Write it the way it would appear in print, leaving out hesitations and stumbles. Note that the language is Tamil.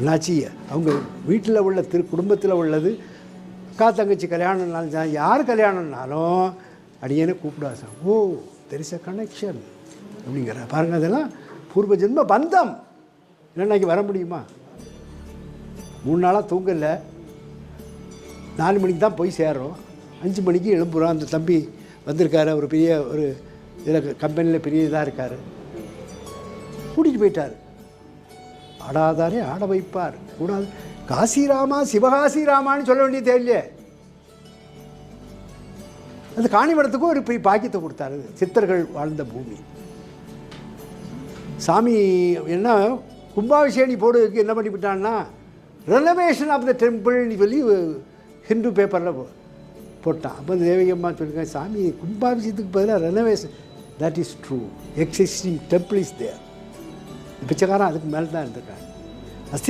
அண்ணாச்சி அவங்க வீட்டில் உள்ள குடும்பத்தில் உள்ளது அக்கா தங்கச்சி கல்யாணம்னாலும் யார் கல்யாணம்னாலும் அடியேன்னு கூப்பிடுவா sir. Oh there is a connection அப்படிங்கிற பாருங்கள். அதெல்லாம் பூர்வ ஜென்ம பந்தம். இல்லைன்னாக்கி வர முடியுமா? 3 நாளாக தூங்கலை, 4 மணிக்கு தான் போய் சேர்றோம், 5 மணிக்கு எழும்புகிறோம். அந்த தம்பி வந்திருக்காரு, அவர் பெரிய ஒரு இதில் கம்பெனியில் பெரிய இதாக இருக்கார், கூட்டிகிட்டு போயிட்டார். ஆடாதாரே ஆட வைப்பார். கூடாது காசிராமா சிவகாசிராமான்னு சொல்ல வேண்டிய தேவையில்லையே. அந்த காணிவடத்துக்கும் ஒரு பாக்கியத்தை கொடுத்தாரு. சித்தர்கள் வாழ்ந்த பூமி. சாமி என்ன கும்பாபிஷேகி போடுறதுக்கு என்ன பண்ணிவிட்டான்னா ரெனோவேஷன் ஆஃப் த டெம்பிள்னு சொல்லி ஹிந்து பேப்பரில் போட்டான். அப்போ தேவிகம்மா சொல்லியிருக்காங்க, சாமி கும்பாபிஷேகத்துக்கு பதிலாக renovation. That is true. Existing temple is there. பிச்சைக்காரன் அதுக்கு மேலே தான் இருந்திருக்காங்க.